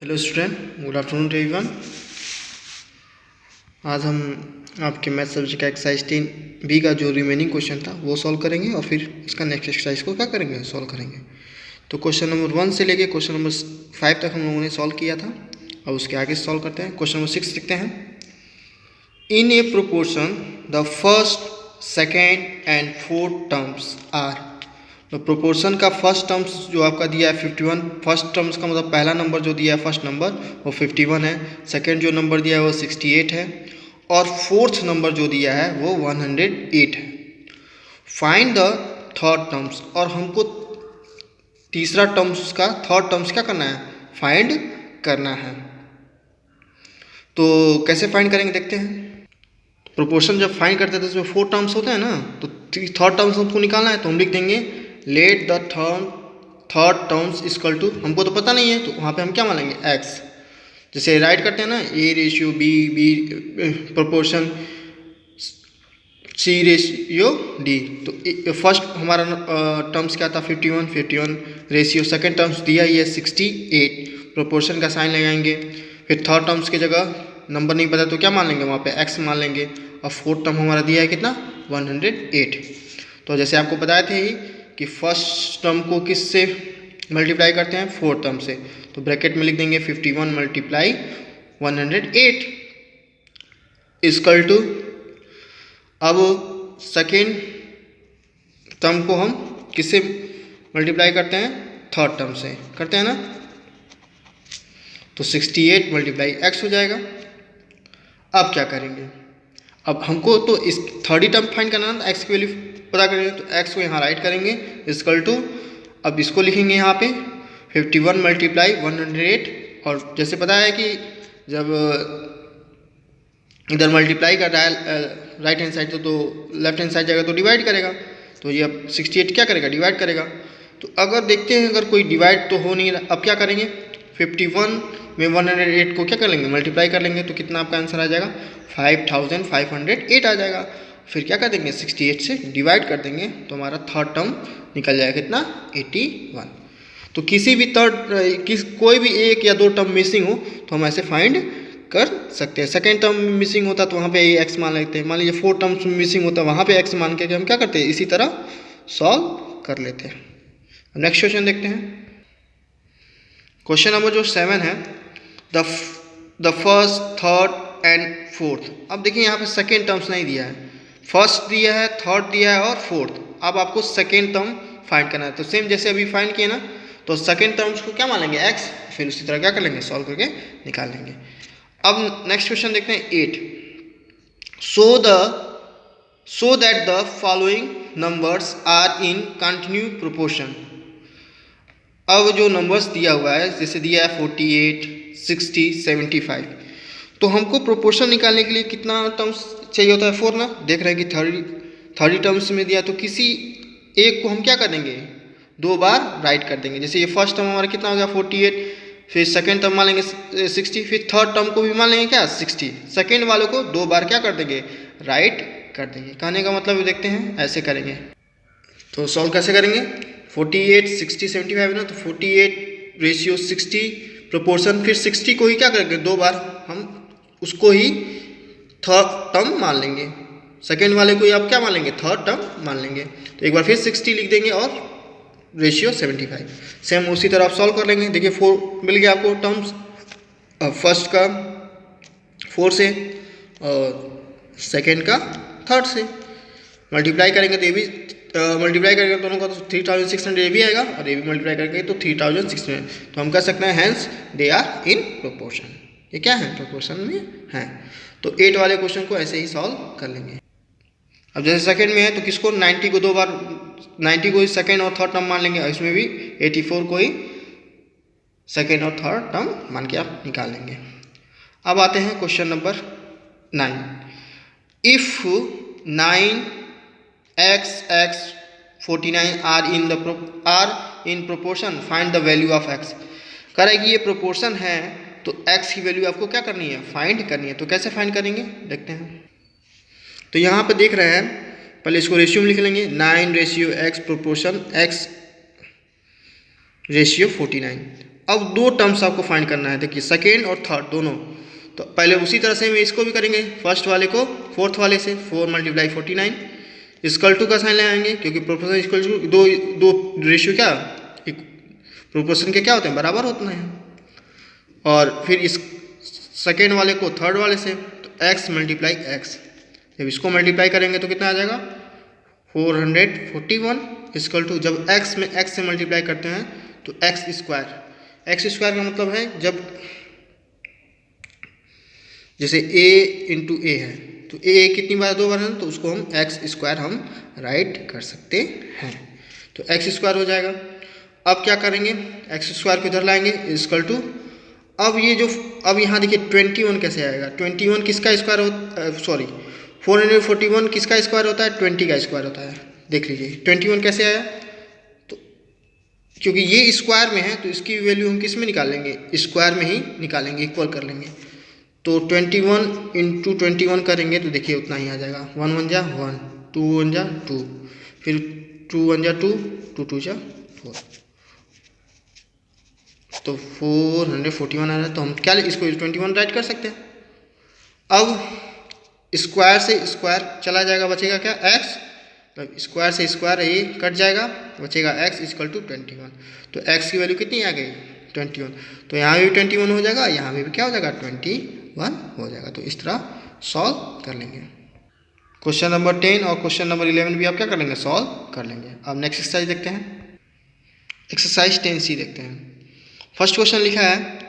Hello student, good afternoon to everyone. आज हम आपके मैथ सब्जेक्ट का एक्सरसाइज 10B का जो रिमेनिंग क्वेश्चन था वो सॉल्व करेंगे और फिर इसका नेक्स्ट एक्सरसाइज को क्या करेंगे, सॉल्व करेंगे। तो क्वेश्चन नंबर 1 से लेके क्वेश्चन नंबर 5 तक हम लोगों ने सॉल्व किया था। अब उसके आगे सॉल्व करते हैं। क्वेश्चन नंबर 6 लिखते हैं। In a proportion the first, second and fourth terms are. तो प्रोपोर्शन का फर्स्ट टर्म्स जो आपका दिया है 51, फर्स्ट टर्म्स का मतलब पहला नंबर जो दिया है फर्स्ट नंबर वो 51 है, सेकंड जो नंबर दिया है वो 68 है और फोर्थ नंबर जो दिया है वो 108 है। फाइंड द थर्ड टर्म्स, और हमको तीसरा टर्म्स का थर्ड टर्म्स क्या करना है, फाइंड करना है। तो कैसे फाइंड करेंगे देखते हैं। प्रोपोर्शन जब फाइंड करते हैं तो उसमें 4 टर्म्स होते हैं ना, तो थर्ड टर्म्स हमको निकालना है। तो हम लिख देंगे let the third terms equal to, हमको तो पता नहीं है तो वहाँ पे हम क्या मानेंगे, एक्स। जैसे राइट करते हैं ना, A ratio B proportion C ratio D. तो फर्स्ट हमारा टर्म्स क्या था 51 रेशियो, सेकेंड टर्म्स दिया ही है 68, प्रोपोर्शन का साइन लगाएंगे। फिर थर्ड टर्म्स की जगह नंबर नहीं पता तो क्या मान लेंगे, वहाँ पे एक्स मान लेंगे। और फोर्थ टर्म हमारा दिया है कितना, 108। तो जैसे आपको बताए थे ही कि फर्स्ट टर्म को किससे मल्टीप्लाई करते हैं, फोर्थ टर्म से। तो ब्रैकेट में लिख देंगे 51 मल्टीप्लाई 108 इक्वल टू, अब सेकेंड टर्म को हम किससे मल्टीप्लाई करते हैं, थर्ड टर्म से करते हैं ना। तो 68 मल्टीप्लाई एक्स हो जाएगा। अब क्या करेंगे, अब हमको तो इस थर्ड टर्म फाइंड करना था, एक्स की वैल्यू पता करेंगे। तो एक्स को यहाँ राइट करेंगे इक्वल टू, अब इसको लिखेंगे यहाँ पे 51 मल्टीप्लाई 108। और जैसे पता है कि जब इधर मल्टीप्लाई कर रहा है राइट हैंड साइड तो लेफ्ट हैंड साइड जाएगा तो डिवाइड करेगा। तो ये अब 68 क्या करेगा, डिवाइड करेगा। तो अगर देखते हैं अगर कोई डिवाइड तो हो नहीं रहा, अब क्या करेंगे 51 में 108 को क्या कर लेंगे, मल्टीप्लाई कर लेंगे। तो कितना आपका आंसर आ जाएगा, 5508 आ जाएगा। फिर क्या कर देंगे 68 से डिवाइड कर देंगे तो हमारा थर्ड टर्म निकल जाएगा कितना, 81। तो किसी भी कोई भी एक या दो टर्म मिसिंग हो तो हम ऐसे फाइंड कर सकते हैं। सेकेंड टर्म मिसिंग होता तो वहाँ पे एक्स मान लेते हैं। मान लीजिए फोर्थ टर्म मिसिंग होता वहाँ पे एक्स मान के हम क्या करते हैं, इसी तरह सॉल्व कर लेते हैं। नेक्स्ट क्वेश्चन देखते हैं। क्वेश्चन नंबर जो 7 है, the first, third and fourth. अब देखिए यहाँ पे सेकेंड टर्म्स नहीं दिया है, फर्स्ट दिया है, थर्ड दिया है और फोर्थ। अब आपको सेकेंड टर्म फाइंड करना है। तो सेम जैसे अभी फाइंड किए ना, तो सेकेंड टर्म्स को क्या मान लेंगे, एक्स। फिर उसी तरह क्या कर लेंगे, सॉल्व करके निकाल लेंगे। अब नेक्स्ट क्वेश्चन देखते हैं 8। So that the following numbers are in continue proportion. अब जो नंबर्स दिया हुआ है, जैसे दिया है 48, 60, 75, तो हमको प्रोपोर्शन निकालने के लिए कितना टर्म्स चाहिए होता है, 4 ना। देख रहे हैं कि 30 टर्म्स में दिया, तो किसी एक को हम क्या कर देंगे, 2 बार राइट कर देंगे। जैसे ये फर्स्ट टर्म हमारा कितना हो गया 48, फिर सेकेंड टर्म मान लेंगे 60, फिर थर्ड टर्म को भी मान लेंगे क्या 60। सेकेंड वालों को 2 बार क्या कर देंगे, राइट कर देंगे। कहने का मतलब देखते हैं, ऐसे करेंगे। तो सॉल्व कैसे करेंगे, 48, 60, 75 है ना, तो 48 रेशियो 60 प्रोपोर्शन, फिर 60 को ही क्या करेंगे, 2 बार हम उसको ही थर्ड टर्म मान लेंगे। सेकेंड वाले को ही आप क्या मान लेंगे, थर्ड टर्म मान लेंगे। तो एक बार फिर 60 लिख देंगे और रेशियो 75। सेम उसी तरह आप सॉल्व कर लेंगे। देखिए 4 मिल गया आपको टर्म्स, फर्स्ट का 4 से और सेकेंड का थर्ड से। मल्टीप्लाई करेंगे तो ये भी मल्टीप्लाई करेंगे दोनों का तो 3600 ये भी आएगा, और ये भी मल्टीप्लाई करेंगे तो 3600। तो हम कह सकते हैं hence they are in proportion. ये क्या है, प्रोपोर्शन में है। तो 8 वाले क्वेश्चन को ऐसे ही सॉल्व कर लेंगे। अब जैसे सेकंड में है तो किसको 90 को 2 बार, 90 को ही सेकंड और थर्ड टर्म मान लेंगे, और इसमें भी 84 को ही सेकंड और थर्ड टर्म मान के आप निकाल लेंगे। अब आते हैं question number 9। If 9x 49 are in proportion, find the value of x। कह रहा है कि ये प्रोपोर्शन है तो x की वैल्यू आपको क्या करनी है, फाइंड करनी है। तो कैसे फाइंड करेंगे देखते हैं। तो यहाँ पे देख रहे हैं, पहले इसको रेशियो में लिख लेंगे, 9 ratio x proportion x ratio 49। अब दो टर्म्स आपको फाइंड करना है, देखिए सेकेंड और थर्ड दोनों। तो पहले उसी तरह से हम इसको भी करेंगे, फर्स्ट वाले को फोर्थ वाले से 4 × 49 इक्वल टू का साइन लगाएंगे, क्योंकि प्रोपोर्शन इक्वल टू दो रेशियो क्या प्रोपोर्शन के क्या होते हैं, बराबर होते हैं। और फिर इस सेकेंड वाले को थर्ड वाले से, तो x × x, जब इसको मल्टीप्लाई करेंगे तो कितना आ जाएगा 441 इक्वल टू, जब x में x से मल्टीप्लाई करते हैं तो x स्क्वायर का मतलब है जब जैसे a × a है तो a कितनी बार 2 बार है, तो उसको हम x स्क्वायर हम राइट कर सकते हैं, तो x स्क्वायर हो जाएगा। अब क्या करेंगे, x स्क्वायर को इधर लाएंगे इक्वल टू, अब यहाँ देखिए 21 कैसे आएगा, 21 किसका स्क्वायर होता, सॉरी 441 किसका स्क्वायर होता है, 20 का स्क्वायर होता है। देख लीजिए 21 कैसे आया, तो क्योंकि ये स्क्वायर में है तो इसकी वैल्यू हम किस में निकाल लेंगे, स्क्वायर में ही निकालेंगे, इक्वल कर लेंगे। तो 21 × 21 करेंगे तो देखिए उतना ही आ जाएगा, 1 1 जा 1, 2 1 जा 2, फिर 2 1 जा 2, 2 2 जा 4, तो 441 आ रहा है। तो हम क्या इसको 21 राइट कर सकते हैं। अब स्क्वायर से स्क्वायर चला जाएगा, बचेगा क्या x, तो स्क्वायर से स्क्वायर ये कट जाएगा, बचेगा x इक्वल टू 21। तो x की वैल्यू कितनी आ गई 21, तो यहाँ भी 21 हो जाएगा, यहाँ भी क्या हो जाएगा 21 हो जाएगा। तो इस तरह सॉल्व कर लेंगे। क्वेश्चन नंबर 10 और क्वेश्चन नंबर 11 भी आप क्या कर लेंगे, सॉल्व कर लेंगे। अब नेक्स्ट एक्सरसाइज देखते हैं, एक्सरसाइज 10C देखते हैं। फर्स्ट क्वेश्चन लिखा है,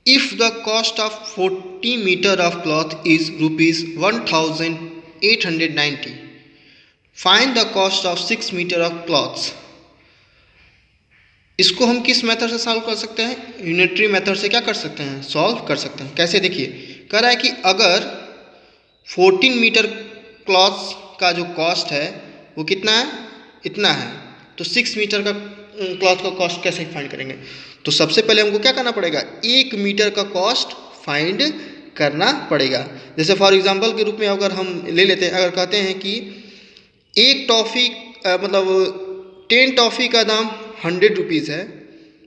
if the cost of 40 metre of cloth is ₹1890, find the cost of 6 metre of cloths. इसको हम किस मेथड से सॉल्व कर सकते हैं, यूनिटरी मेथड से क्या कर सकते हैं, सॉल्व कर सकते हैं। कैसे, देखिए कह रहा है कि अगर 14 मीटर क्लॉथ्स का जो कॉस्ट है वो कितना है, इतना है, तो 6 मीटर का क्लॉथ का कॉस्ट कैसे फाइंड करेंगे। तो सबसे पहले हमको क्या करना पड़ेगा, 1 मीटर का कॉस्ट फाइंड करना पड़ेगा। जैसे फॉर एग्जांपल के रूप में अगर हम ले लेते हैं, अगर कहते हैं कि एक टॉफ़ी मतलब 10 टॉफ़ी का दाम 100 रुपीज़ है,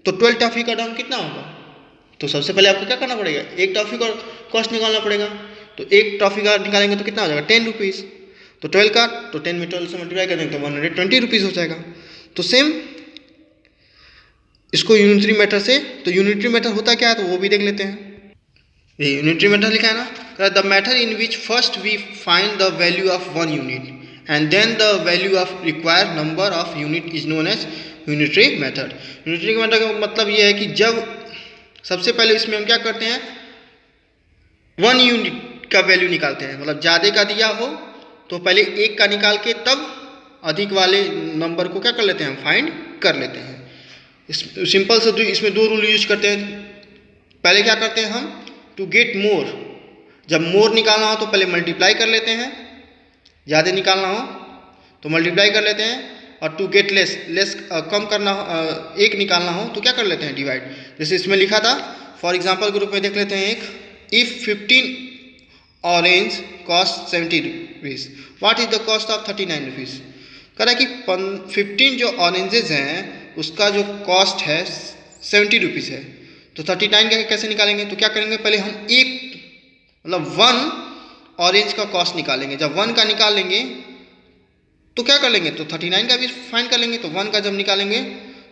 तो 12 टॉफ़ी का दाम कितना होगा। तो सबसे पहले आपको क्या करना पड़ेगा, एक टॉफ़ी का कॉस्ट निकालना पड़ेगा। तो एक टॉफ़ी का निकालेंगे तो कितना हो जाएगा 10 रुपीज़, तो 12 का, तो 10 में 12 से मल्टीप्लाई कर देंगे तो 120 रुपीज़ हो जाएगा। तो सेम इसको यूनिटरी मेथड से, तो यूनिटरी मेथड होता क्या है तो वो भी देख लेते हैं। ये यूनिटरी मेथड लिखा है ना, the method in which first we find the value of 1 unit and then the value of required number of unit is known as unitary method. Unitary method का मतलब ये है कि जब सबसे पहले इसमें हम क्या करते हैं, 1 यूनिट का वैल्यू निकालते हैं, मतलब ज़्यादा का दिया हो तो पहले 1 का निकाल के तब अधिक वाले नंबर को क्या कर लेते हैं, फाइंड कर लेते हैं। सिंपल से इसमें 2 रूल यूज करते हैं। पहले क्या करते हैं हम, टू गेट मोर, जब मोर निकालना हो तो पहले मल्टीप्लाई कर लेते हैं, ज़्यादा निकालना हो तो मल्टीप्लाई कर लेते हैं, और टू गेट लेस कम करना हो, 1 निकालना हो तो क्या कर लेते हैं, डिवाइड। जैसे इसमें लिखा था, फॉर एग्जांपल के रूप में देख लेते हैं एक, if 15 orange cost 70 rupees, what is the cost of 39 rupees. कह रहा है कि 15 जो ऑरेंजेस हैं उसका जो कॉस्ट है 70 रुपीज़ है, तो 39 का कैसे निकालेंगे। तो क्या करेंगे, पहले हम एक मतलब 1 ऑरेंज का कॉस्ट निकालेंगे। जब 1 का निकाल लेंगे तो क्या कर लेंगे, तो 39 का भी फाइंड कर लेंगे। तो 1 का जब निकालेंगे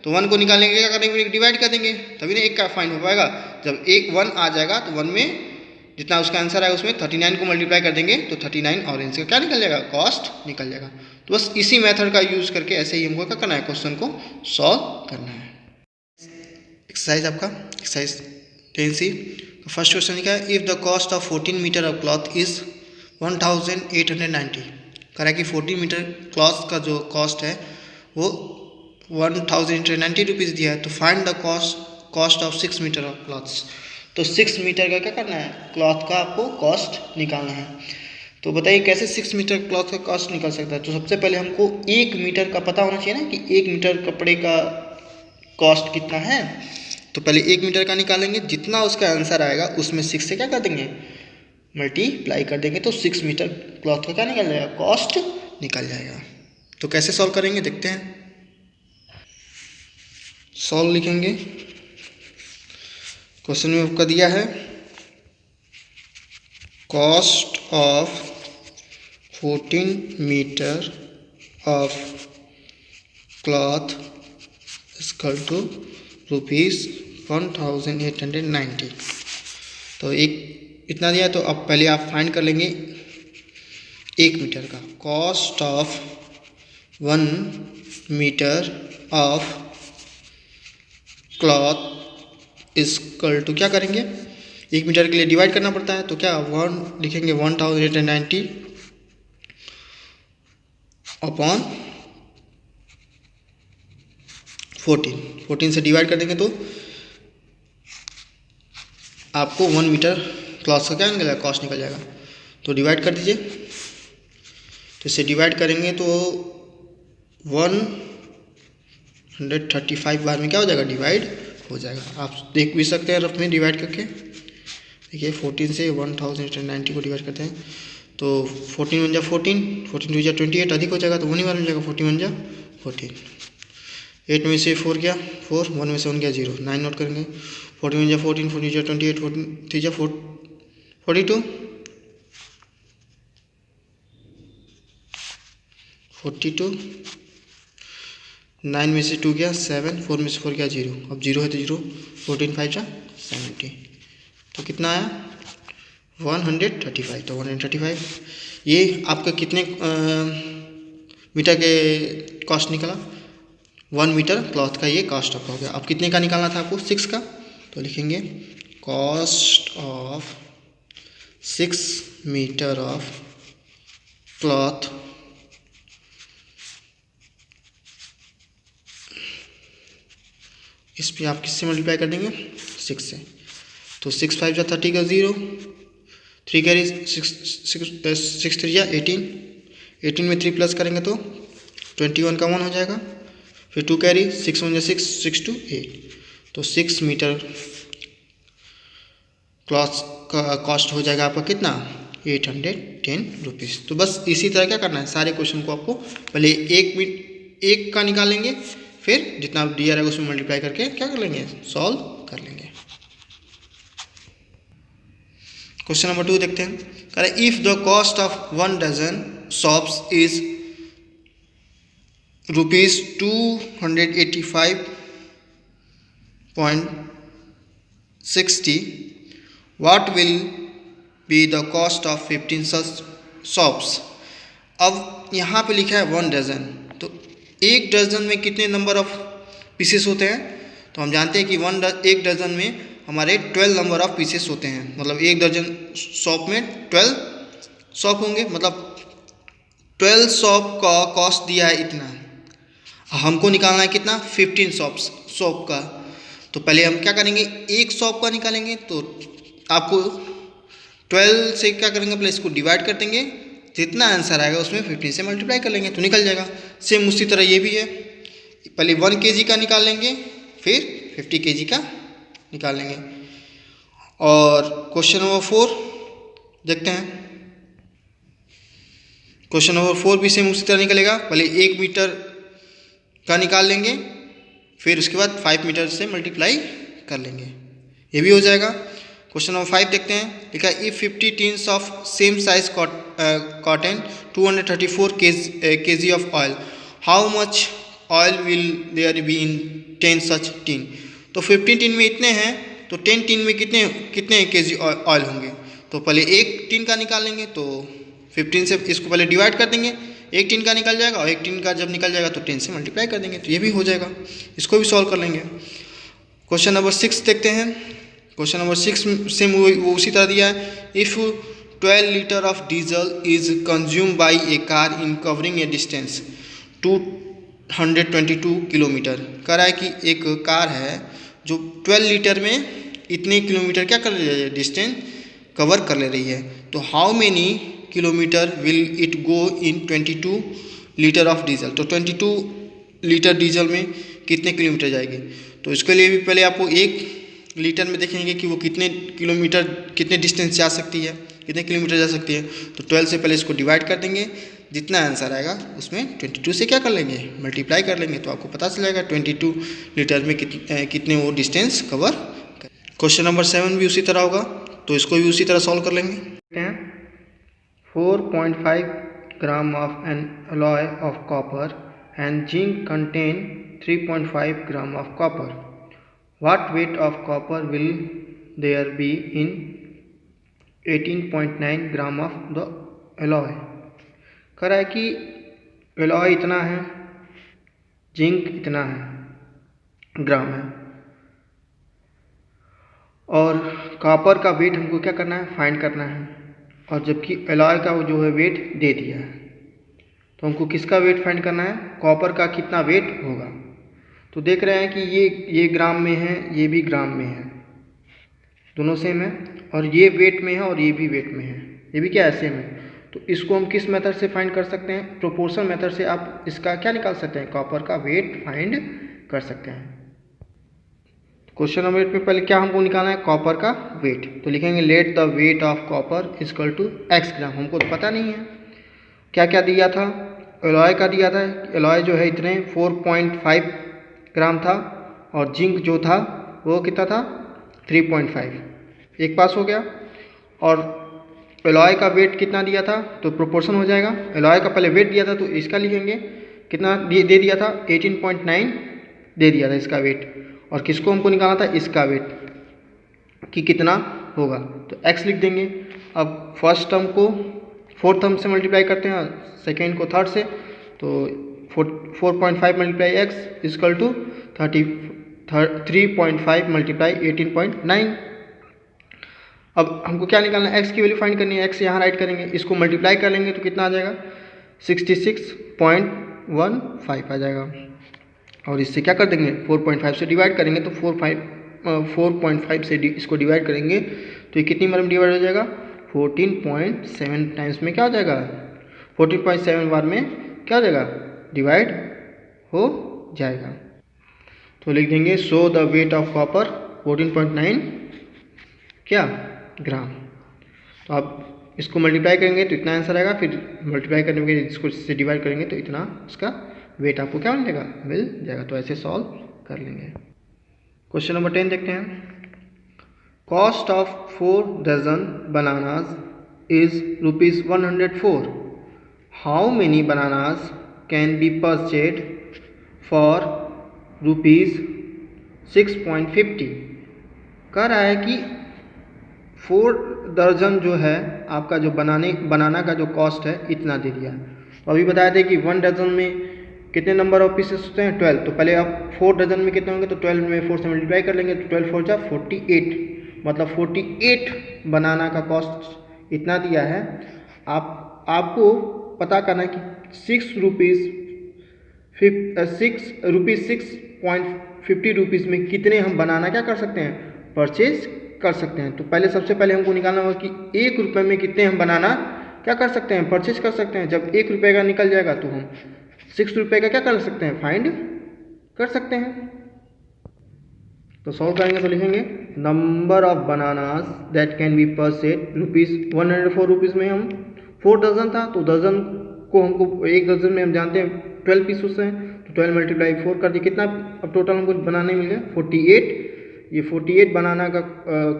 तो 1 को निकालेंगे, क्या करेंगे, डिवाइड कर देंगे, तभी ना 1 का फाइंड हो पाएगा। जब 1 आ जाएगा तो 1 में जितना उसका आंसर आएगा उसमें 39 को मल्टीप्लाई कर देंगे तो 39 ऑरेंज का क्या निकल जाएगा, कॉस्ट निकल जाएगा। तो बस इसी मेथड का यूज़ करके ऐसे ही हमको क्या करना है, क्वेश्चन को सॉल्व करना है। एक्सरसाइज आपका एक्सरसाइज 10C फर्स्ट क्वेश्चन लिखा है, if the cost of 14 metre of cloth is 1890। कह रहा है कि 14 मीटर क्लॉथ का जो कॉस्ट है वो 1890 रुपीज़ दिया है। तो find the cost of 6 metre of cloths. तो 6 मीटर का क्या करना है, क्लॉथ का आपको कॉस्ट निकालना है। तो बताइए कैसे 6 मीटर क्लॉथ का कॉस्ट निकल सकता है। तो सबसे पहले हमको 1 मीटर का पता होना चाहिए ना कि 1 मीटर कपड़े का कॉस्ट कितना है। तो पहले 1 मीटर का निकालेंगे, जितना उसका आंसर आएगा उसमें 6 से क्या कर देंगे, मल्टीप्लाई कर देंगे, तो 6 मीटर क्लॉथ का क्या निकल जाएगा, कॉस्ट निकल जाएगा। तो कैसे सॉल्व करेंगे देखते हैं। सॉल्व लिखेंगे, क्वेश्चन में आपका दिया है cost of 14 metre of cloth equal to ₹1890। तो एक इतना दिया, तो अब पहले आप फाइंड कर लेंगे 1 मीटर का। Cost of 1 metre of cloth equal to, क्या करेंगे 1 मीटर के लिए डिवाइड करना पड़ता है, तो क्या 1 लिखेंगे 1890 अपॉन 14 से डिवाइड कर देंगे तो आपको 1 मीटर क्लॉथ का क्या निकल जाएगा, कॉस्ट निकल जाएगा। तो डिवाइड कर दीजिए, तो इसे डिवाइड करेंगे तो 135 बार में क्या हो जाएगा, डिवाइड हो जाएगा। आप देख भी सकते हैं रफ में डिवाइड करके। देखिए 14 से 1890 को डिवाइड करते हैं तो 14 1 जा 14, 14 2 जा 28, अधिक हो जाएगा तो 1 ही बार मिल जाएगा, 41 1 जा 14। 8 में से 4 गया 4, 1 में से 1 गया 0, 9 नोट करेंगे। 14 1 जा 14, 14 जा 28, 14 3 जा 42, 42, 9 में से 2 गया 7, 4 में से 4 गया 0, अब 0 है तो 0, 14 5 जा 70, तो कितना आया 135। तो 135 ये आपका कितने मीटर के कॉस्ट निकला, 1 मीटर क्लॉथ का ये कॉस्ट आपका हो गया। अब कितने का निकालना था आपको, 6 का, तो लिखेंगे cost of 6 metre of cloth इस पर आप किससे मल्टीप्लाई कर देंगे, 6 से। तो 6 5 जा 30 का 0, 3 कैरी 6 3 जा 18, 18 में 3 प्लस करेंगे तो 21 का 1 हो जाएगा, फिर 2 कैरी 6 1 जा 6, 6 2 8, तो 6 मीटर क्लॉथ का कॉस्ट हो जाएगा आपका कितना, 810 रुपीज़। तो बस इसी तरह क्या करना है, सारे क्वेश्चन को आपको पहले एक का निकालेंगे, फिर जितना दिया रहेगा उसमें मल्टीप्लाई करके क्या कर लेंगे, सॉल्व कर लेंगे। क्वेश्चन नंबर 2 देखते हैं। कह रहे if the cost of 1 dozen shops is ₹285.60, what will be the cost of 15 such shops. अब यहाँ पे लिखा है 1 डजन, तो 1 डजन में कितने नंबर ऑफ पीसेस होते हैं, तो हम जानते हैं कि एक डजन में हमारे 12 नंबर ऑफ पीसेस होते हैं, मतलब 1 दर्जन शॉप में 12 शॉप होंगे, मतलब 12 शॉप का कॉस्ट दिया है इतना, हमको निकालना है कितना, 15 शॉप का। तो पहले हम क्या करेंगे, एक शॉप का निकालेंगे, तो आपको 12 से क्या करेंगे, पहले इसको डिवाइड कर देंगे, जितना आंसर आएगा उसमें 15 से मल्टीप्लाई कर लेंगे तो निकल जाएगा। सेम उसी तरह ये भी है, पहले 1 kg का निकाल लेंगे, फिर 50 kg का निकाल लेंगे। और क्वेश्चन नंबर 4 देखते हैं। क्वेश्चन नंबर 4 भी सेम उसी तरह निकलेगा, पहले 1 मीटर का निकाल लेंगे, फिर उसके बाद 5 मीटर से मल्टीप्लाई कर लेंगे, ये भी हो जाएगा। क्वेश्चन नंबर 5 देखते हैं। लिखा है if 50 tins of same size contain 234 kg of oil, how much oil will there be in 10 such tin. तो 15 टीन में इतने हैं, तो 10 टीन में कितने केजी ऑयल होंगे। तो पहले एक टीन का निकाल लेंगे, तो 15 से इसको पहले डिवाइड कर देंगे, एक टीन का निकल जाएगा, और एक टीन का जब निकल जाएगा तो 10 से मल्टीप्लाई कर देंगे, तो ये भी हो जाएगा। इसको भी सॉल्व कर लेंगे। क्वेश्चन नंबर 6 देखते हैं। क्वेश्चन नंबर 6 से वो उसी तरह दिया है। If 12 litre of diesel is consume by A car in covering A distance 222 kilometre. कह रहा है कि एक कार है जो 12 लीटर में इतने किलोमीटर क्या कर रही है, डिस्टेंस कवर कर ले रही है। तो how many kilometre will it go in 22 litre of diesel. तो 22 लीटर डीजल में कितने किलोमीटर जाएगी। तो इसके लिए भी पहले आपको 1 लीटर में देखेंगे कि वो कितने किलोमीटर, कितने डिस्टेंस जा सकती है, कितने किलोमीटर जा सकती है। तो 12 से पहले इसको डिवाइड कर देंगे, जितना आंसर आएगा उसमें 22 से क्या कर लेंगे, मल्टीप्लाई कर लेंगे, तो आपको पता चल जाएगा 22 लीटर में कितने वो डिस्टेंस कवर कर। क्वेश्चन नंबर 7 भी उसी तरह होगा, तो इसको भी उसी तरह सॉल्व कर लेंगे। 4.5 gram of an alloy of copper and zinc contain 3.5 gram of copper. What weight of copper will there be in 18.9 gram of the alloy? कह रहा है कि alloy इतना है, जिंक इतना है ग्राम है, और कॉपर का वेट हमको क्या करना है, फाइंड करना है। और जबकि alloy का जो है वेट दे दिया है, तो हमको किसका वेट फाइंड करना है, कॉपर का कितना वेट होगा। तो देख रहे हैं कि ये ग्राम में है, ये भी ग्राम में है, दोनों सेम है, और ये वेट में है और ये भी वेट में है, ये भी क्या है, सेम है। तो इसको हम किस मेथड से फाइंड कर सकते हैं, प्रोपोर्शन मेथड से आप इसका क्या निकाल सकते हैं, कॉपर का वेट फाइंड कर सकते हैं। क्वेश्चन नंबर 8 में पहले क्या हमको निकालना है, कॉपर का वेट। तो लिखेंगे let the weight of copper equal to x gram. हमको तो पता नहीं है क्या क्या दिया था, एलॉय का दिया था, एलॉय जो है इतने 4.5 ग्राम था, और जिंक जो था वो कितना था 3.5, एक पास हो गया। और एलॉय का वेट कितना दिया था, तो प्रोपोर्शन हो जाएगा, एलॉय का पहले वेट दिया था तो इसका लिखेंगे कितना दे दिया था 18.9 दे दिया था इसका वेट, और किसको हमको निकालना था, इसका वेट कि कितना होगा, तो x लिख देंगे। अब फर्स्ट टर्म को फोर्थ टर्म से मल्टीप्लाई करते हैं, सेकेंड को थर्ड से, तो 4.5 multiply x equal to 3.5 multiply 18.9। अब हमको क्या निकालना है, x की वैल्यू फाइंड करनी है, x यहाँ राइट करेंगे, इसको मल्टीप्लाई कर लेंगे तो कितना आ जाएगा 66.15 आ जाएगा, और इससे क्या कर देंगे 4.5 से डिवाइड करेंगे, तो 4.5 से इसको डिवाइड करेंगे तो ये कितनी बार में डिवाइड हो जाएगा, 14.7 टाइम्स में क्या हो जाएगा, 14.7 बार में क्या हो जाएगा, डिवाइड हो जाएगा। तो लिख देंगे so the weight of copper 14.9 क्या ग्राम। तो आप इसको मल्टीप्लाई करेंगे तो इतना आंसर आएगा, फिर मल्टीप्लाई करने के इसको इससे डिवाइड करेंगे तो इतना इसका वेट आपको क्या मिलेगा, मिल जाएगा। तो ऐसे सॉल्व कर लेंगे। क्वेश्चन नंबर 10 देखते हैं। Cost of 4 dozen bananas is ₹104। How many bananas can be purchased for ₹6.50। कह रहा है कि 4 दर्जन जो है आपका जो बनाना का जो कॉस्ट है इतना दे दिया। तो अभी बताया था कि 1 डजन में कितने नंबर ऑफ पीसेस होते हैं, 12। तो पहले आप 4 डजन में कितने होंगे, तो 12 में 4 से मल्टीप्लाई कर लेंगे, तो 12 4 जा 48, मतलब 48 बनाना का कॉस्ट इतना दिया है। आपको पता करना है कि 6.50 रुपीज़ में कितने हम बनाना क्या कर सकते हैं, परचेज कर सकते हैं। तो पहले सबसे पहले हमको निकालना होगा कि 1 रुपये में कितने हम बनाना क्या कर सकते हैं, परचेज कर सकते हैं। जब 1 रुपये का निकल जाएगा तो हम 6 रुपये का क्या कर सकते हैं, फाइंड कर सकते हैं। तो सॉल्व करेंगे तो लिखेंगे number of bananas that can be purchase ₹104 में हम 4 डजन था, तो डजन को हमको 1 डजन में हम जानते हैं 12 पीसेस हैं, तो 12 मल्टीप्लाई 4 कर दिए, कितना अब टोटल हमको बनाने मिल गया 48। ये 48 बनाना का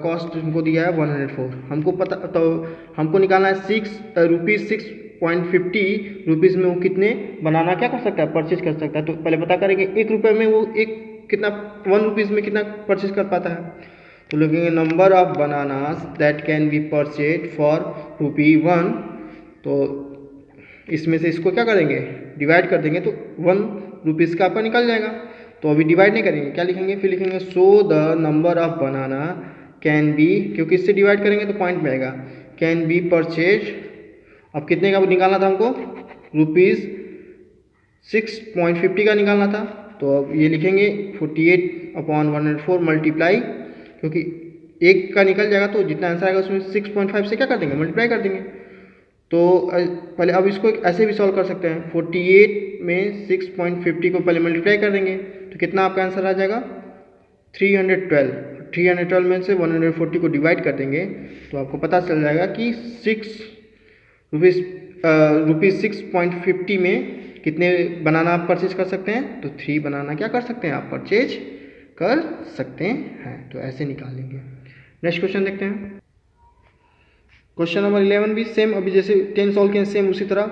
कॉस्ट हमको दिया है 104। हमको पता, तो हमको निकालना है 6.50 रुपीज़ में वो कितने बनाना क्या कर सकता है, परचेज कर सकता है। तो पहले पता करेंगे 1 रुपये में वो कितना 1 रुपीज़ में कितना परचेज कर पाता है। तो लिखेंगे number of bananas that can be purchase for ₹1। तो इसमें से इसको क्या करेंगे, डिवाइड कर देंगे, तो 1 रुपीज़ का आपका निकल जाएगा। तो अभी डिवाइड नहीं करेंगे, क्या लिखेंगे, फिर लिखेंगे so the number of banana can be, क्योंकि इससे डिवाइड करेंगे तो पॉइंट में आएगा, कैन बी परचेज। अब कितने का निकालना था हमको, ₹6.50 का निकालना था। तो अब ये लिखेंगे 48/104 मल्टीप्लाई, क्योंकि 1 का निकल जाएगा तो जितना आंसर आएगा उसमें 6.5 से क्या कर देंगे, मल्टीप्लाई कर देंगे। तो पहले अब इसको ऐसे भी सॉल्व कर सकते हैं, 48 में 6.50 को पहले मल्टीप्लाई कर देंगे तो कितना आपका आंसर आ जाएगा 312 में से 140 को डिवाइड कर देंगे तो आपको पता चल जाएगा कि ₹6.50 में कितने बनाना आप परचेज कर सकते हैं, तो 3 बनाना क्या कर सकते हैं आप परचेज कर सकते हैं। तो ऐसे निकालेंगे। नेक्स्ट क्वेश्चन देखते हैं। क्वेश्चन नंबर 11 भी सेम, अभी जैसे 10 सॉल्व किए सेम उसी तरह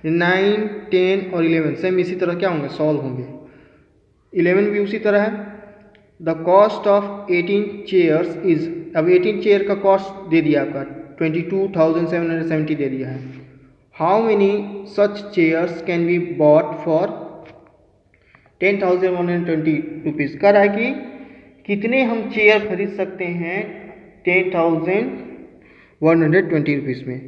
9, 10 और 11 सेम इसी तरह क्या होंगे, सॉल्व होंगे। 11 भी उसी तरह है। The cost of 18 chairs is, अब 18 चेयर का कॉस्ट दे दिया आपका 22,770 दे दिया है। How many such chairs can be bought for 10,120 rupees. कह रहा है कि कितने हम चेयर खरीद सकते हैं 10,120 रुपीज़ में।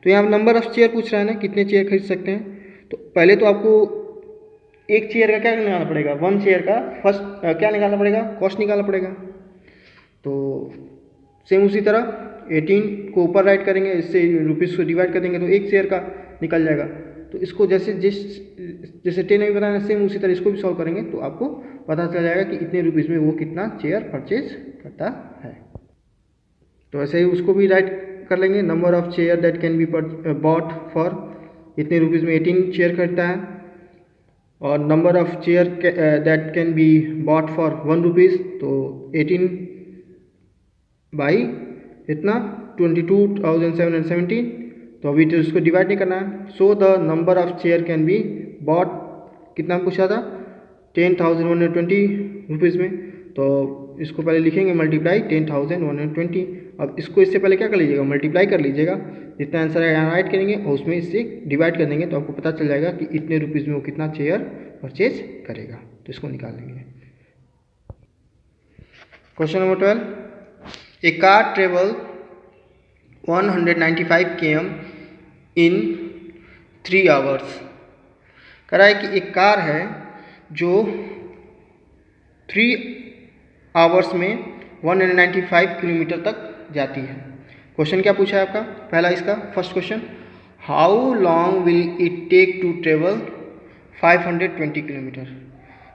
तो यहाँ नंबर ऑफ चेयर पूछ रहा है ना, कितने चेयर खरीद सकते हैं। तो पहले तो आपको एक चेयर का क्या निकालना पड़ेगा, वन चेयर का फर्स्ट क्या निकालना पड़ेगा, कॉस्ट निकालना पड़ेगा। तो सेम उसी तरह 18 को ऊपर राइट करेंगे, इससे रुपीज़ को डिवाइड कर देंगे तो एक चेयर का निकल जाएगा। तो इसको जैसे 10 अभी बनाना सेम उसी तरह इसको भी सॉल्व करेंगे तो आपको पता चल जाएगा कि इतने रुपीज़ में वो कितना चेयर परचेज करता है। तो ऐसे ही उसको भी राइट कर लेंगे। Number of chair that can be bought for, इतने रुपीज़ में 18 चेयर खरीदता है। और number of chair that can be bought for 1 rupees, तो 18 बाई इतना 22,770। तो अभी तो इसको डिवाइड नहीं करना है। So the number of chair can be bought, कितना पूछा था 10,120 रुपीज़ में। तो इसको पहले लिखेंगे मल्टीप्लाई 10,120। अब इसको इससे पहले क्या कर लीजिएगा, मल्टीप्लाई कर लीजिएगा। जितना आंसर है यहाँ राइट करेंगे और उसमें इससे डिवाइड कर देंगे तो आपको पता चल जाएगा कि इतने रुपीज़ में वो कितना चेयर परचेज करेगा। तो इसको निकाल लेंगे। क्वेश्चन नंबर 12, ए कार ट्रेवल 195 km इन 3 आवर्स। कह रहा है कि एक कार है जो 3 आवर्स में 195 किलोमीटर तक जाती है। क्वेश्चन क्या पूछा है आपका, पहला इसका first question, how long will it take to travel 520 kilometre.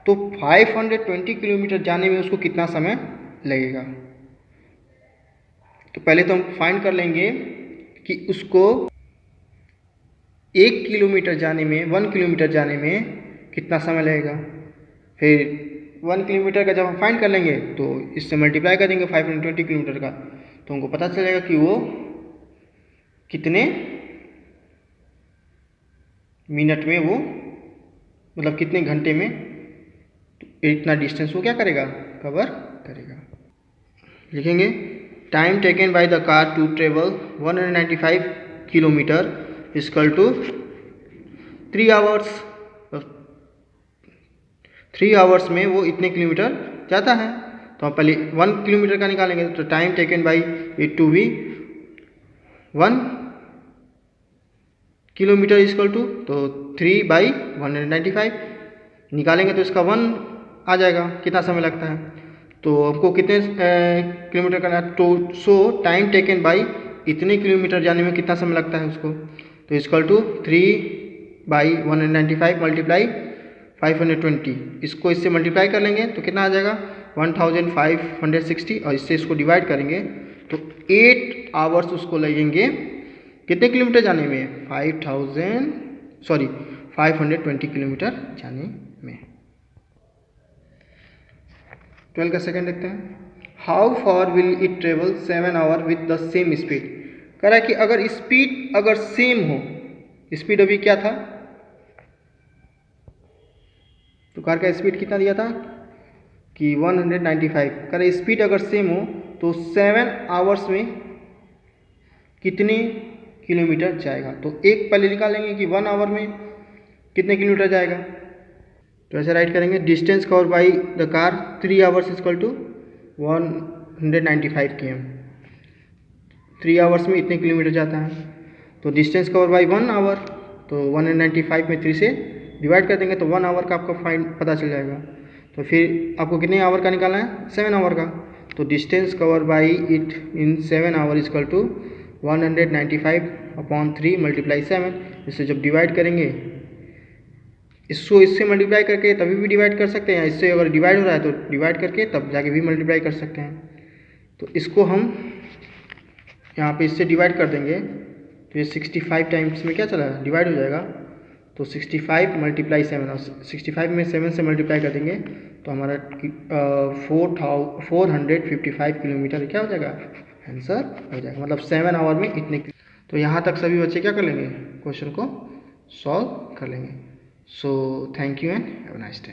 तो 520 किलोमीटर जाने में उसको कितना समय लगेगा। तो पहले तो हम फाइंड कर लेंगे कि उसको 1 किलोमीटर जाने में, 1 किलोमीटर जाने में कितना समय लगेगा। फिर 1 किलोमीटर का जब हम फाइंड कर लेंगे तो इससे मल्टीप्लाई कर देंगे 520 किलोमीटर का, तो हमको पता चल जाएगा कि वो कितने मिनट में वो, मतलब कितने घंटे में इतना डिस्टेंस वो क्या करेगा, कवर करेगा। लिखेंगे time taken by the car to travel 195 kilometre equal to 3 hours. 3 hours में वो इतने किलोमीटर जाता है। तो हम पहले 1 किलोमीटर का निकालेंगे। तो time taken by it to be 1 kilometre equal to, तो 3/195 निकालेंगे तो इसका 1 आ जाएगा, कितना समय लगता है। तो हमको कितने किलोमीटर करना है, तो सो टाइम टेकन बाय इतने किलोमीटर जाने में कितना समय लगता है उसको। तो इक्वल टू 3/195 मल्टीप्लाई 520, इसको इससे मल्टीप्लाई कर लेंगे तो कितना आ जाएगा 1560, और इससे इसको डिवाइड करेंगे तो 8 आवर्स उसको लगेंगे कितने किलोमीटर जाने में, 520 किलोमीटर जाने में। 12 का सेकंड देखते हैं, how far will it travel 7 hour with the same speed. कह रहा है कि अगर स्पीड अगर सेम हो, स्पीड अभी क्या था, तो कार का स्पीड कितना दिया था कि 195। कह रहा है स्पीड अगर सेम हो तो 7 आवर्स में कितने किलोमीटर जाएगा। तो एक पहले निकाल लेंगे कि 1 आवर में कितने किलोमीटर जाएगा। तो ऐसे राइट करेंगे distance cover by the car 3 hours equal to 195 km। 3 hours में इतने किलोमीटर जाता है। तो डिस्टेंस कवर बाई 1 आवर, तो 195 में 3 से डिवाइड कर देंगे तो 1 आवर का आपका फाइंड पता चल जाएगा। तो फिर आपको कितने आवर का निकालना है, 7 आवर का। तो distance cover by it in 7 hour equal to 195/3 multiply 7। इससे जब डिवाइड करेंगे, इसको इससे मल्टीप्लाई करके तभी भी डिवाइड कर सकते हैं, इससे अगर डिवाइड हो रहा है तो डिवाइड करके तब जाके भी मल्टीप्लाई कर सकते हैं। तो इसको हम यहाँ पे इससे डिवाइड कर देंगे तो ये 65 टाइम्स में क्या चला डिवाइड हो जाएगा। तो 65 × 7, और 65 में 7 से मल्टीप्लाई कर देंगे तो हमारा 455 किलोमीटर क्या हो जाएगा, आंसर हो जाएगा। मतलब 7 आवर में इतने। तो यहाँ तक सभी बच्चे क्या कर लेंगे, क्वेश्चन को सॉल्व कर लेंगे। So thank you and have a nice day.